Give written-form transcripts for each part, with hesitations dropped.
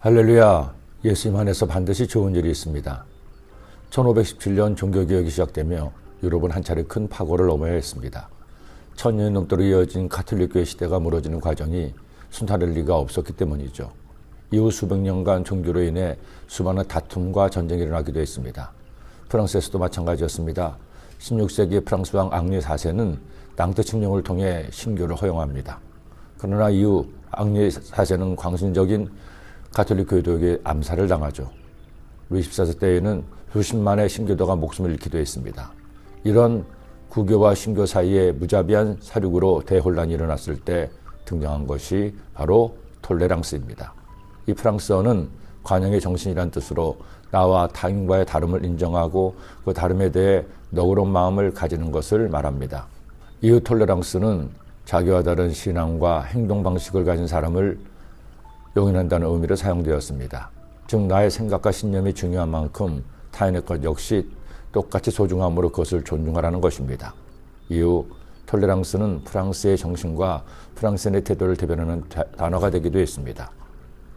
할렐루야, 예수님 안에서 반드시 좋은 일이 있습니다. 1517년 종교개혁이 시작되며 유럽은 한 차례 큰 파고를 넘어야 했습니다. 1000년이 넘도록 이어진 가톨릭교회 시대가 무너지는 과정이 순탄할 리가 없었기 때문이죠. 이후 수백 년간 종교로 인해 수많은 다툼과 전쟁이 일어나기도 했습니다. 프랑스에서도 마찬가지였습니다. 16세기 프랑스 왕 앙리 4세는 낭트 칙령을 통해 신교를 허용합니다. 그러나 이후 앙리 4세는 광신적인 가톨릭 교도에게 암살을 당하죠. 루이 14세 때에는 수십만의 신교도가 목숨을 잃기도 했습니다. 이런 구교와 신교 사이에 무자비한 사륙으로 대혼란이 일어났을 때 등장한 것이 바로 톨레랑스입니다. 이 프랑스어는 관용의 정신이란 뜻으로 나와 타인과의 다름을 인정하고 그 다름에 대해 너그러운 마음을 가지는 것을 말합니다. 이후 톨레랑스는 자기와 다른 신앙과 행동 방식을 가진 사람을 용인한다는 의미로 사용되었습니다. 즉 나의 생각과 신념이 중요한 만큼 타인의 것 역시 똑같이 소중함으로 그것을 존중하라는 것입니다. 이후 톨레랑스는 프랑스의 정신과 프랑스인의 태도를 대변하는 단어가 되기도 했습니다.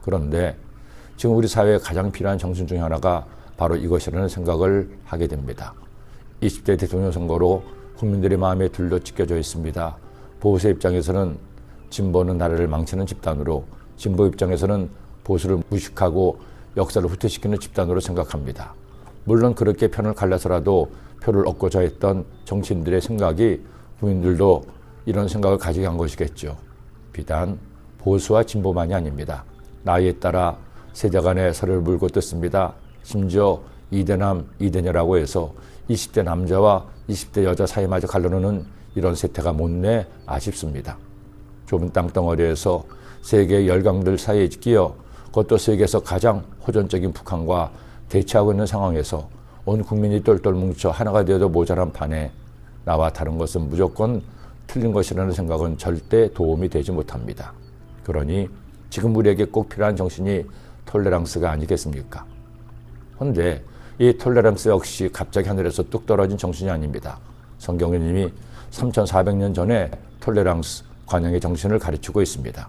그런데 지금 우리 사회에 가장 필요한 정신 중 하나가 바로 이것이라는 생각을 하게 됩니다. 20대 대통령 선거로 국민들의 마음에 둘러찢겨져 있습니다. 보수의 입장에서는 진보는 나라를 망치는 집단으로, 진보 입장에서는 보수를 무식하고 역사를 후퇴시키는 집단으로 생각합니다. 물론 그렇게 편을 갈라서라도 표를 얻고자 했던 정치인들의 생각이 국민들도 이런 생각을 가지게 한 것이겠죠. 비단 보수와 진보만이 아닙니다. 나이에 따라 세대 간의 서로를 물고 뜯습니다. 심지어 이대남, 이대녀라고 해서 20대 남자와 20대 여자 사이마저 갈라놓는 이런 세태가 못내 아쉽습니다. 좁은 땅덩어리에서 세계 열강들 사이에 끼어 그것도 세계에서 가장 호전적인 북한과 대치하고 있는 상황에서 온 국민이 똘똘 뭉쳐 하나가 되어도 모자란 판에 나와 다른 것은 무조건 틀린 것이라는 생각은 절대 도움이 되지 못합니다. 그러니 지금 우리에게 꼭 필요한 정신이 톨레랑스가 아니겠습니까? 그런데 이 톨레랑스 역시 갑자기 하늘에서 뚝 떨어진 정신이 아닙니다. 성경은 이미 3400년 전에 톨레랑스, 관용의 정신을 가르치고 있습니다.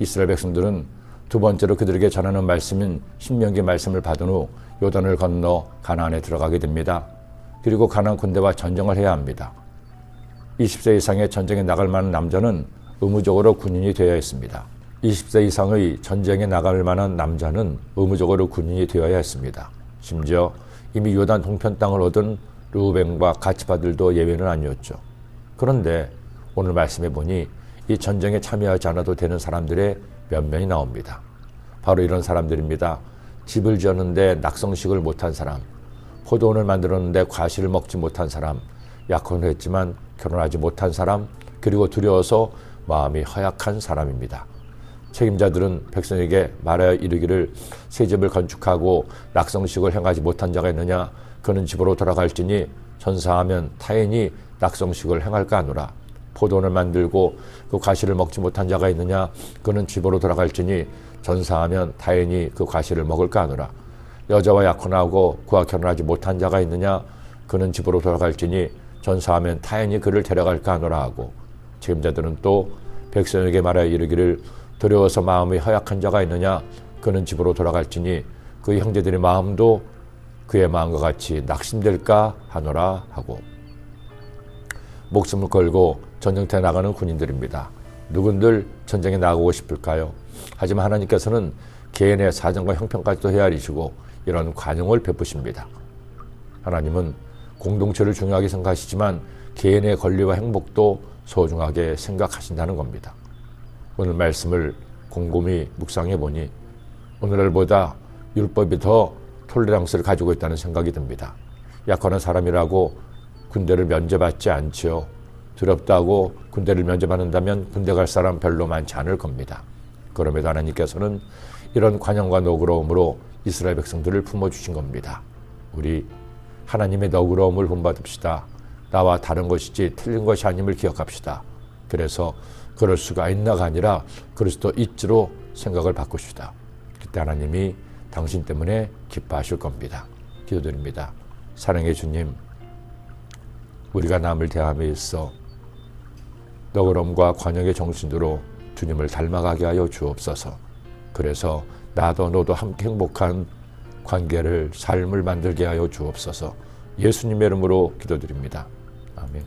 이스라엘 백성들은 두 번째로 그들에게 전하는 말씀인 신명기 말씀을 받은 후 요단을 건너 가나안에 들어가게 됩니다. 그리고 가나안 군대와 전쟁을 해야 합니다. 20세 이상의 전쟁에 나갈 만한 남자는 의무적으로 군인이 되어야 했습니다. 20세 이상의 전쟁에 나갈 만한 남자는 의무적으로 군인이 되어야 했습니다. 심지어 이미 요단 동편 땅을 얻은 르우벤과 가츠파들도 예외는 아니었죠. 그런데 오늘 말씀해 보니 이 전쟁에 참여하지 않아도 되는 사람들의 몇 명이 나옵니다. 바로 이런 사람들입니다. 집을 지었는데 낙성식을 못한 사람, 포도원을 만들었는데 과실을 먹지 못한 사람, 약혼을 했지만 결혼하지 못한 사람, 그리고 두려워서 마음이 허약한 사람입니다. 책임자들은 백성에게 말하여 이르기를 새 집을 건축하고 낙성식을 행하지 못한 자가 있느냐? 그는 집으로 돌아갈지니 전사하면 타인이 낙성식을 행할까 하노라. 포도원을 만들고 그 과실을 먹지 못한 자가 있느냐? 그는 집으로 돌아갈지니 전사하면 타인이 그 과실을 먹을까 하노라. 여자와 약혼하고 그와 결혼하지 못한 자가 있느냐? 그는 집으로 돌아갈지니 전사하면 타인이 그를 데려갈까 하노라 하고, 책임자들은 또 백성에게 말하여 이르기를 두려워서 마음이 허약한 자가 있느냐? 그는 집으로 돌아갈지니 그의 형제들의 마음도 그의 마음과 같이 낙심될까 하노라 하고, 목숨을 걸고 전쟁터에 나가는 군인들입니다. 누군들 전쟁에 나가고 싶을까요? 하지만 하나님께서는 개인의 사정과 형편까지도 헤아리시고 이런 관용을 베푸십니다. 하나님은 공동체를 중요하게 생각하시지만 개인의 권리와 행복도 소중하게 생각하신다는 겁니다. 오늘 말씀을 곰곰이 묵상해 보니 오늘날보다 율법이 더 톨레랑스를 가지고 있다는 생각이 듭니다. 약혼한 사람이라고 군대를 면제받지 않지요. 두렵다고 군대를 면제받는다면 군대 갈 사람 별로 많지 않을 겁니다. 그럼에도 하나님께서는 이런 관용과 너그러움으로 이스라엘 백성들을 품어주신 겁니다. 우리 하나님의 너그러움을 본받읍시다. 나와 다른 것이지 틀린 것이 아님을 기억합시다. 그래서 그럴 수가 있나가 아니라 그리스도 있지로 생각을 바꾸시다. 그때 하나님이 당신 때문에 기뻐하실 겁니다. 기도드립니다. 사랑의 주님, 우리가 남을 대함에 있어 너그러움과 관용의 정신으로 주님을 닮아가게 하여 주옵소서. 그래서 나도 너도 함께 행복한 관계를, 삶을 만들게 하여 주옵소서. 예수님의 이름으로 기도드립니다. 아멘.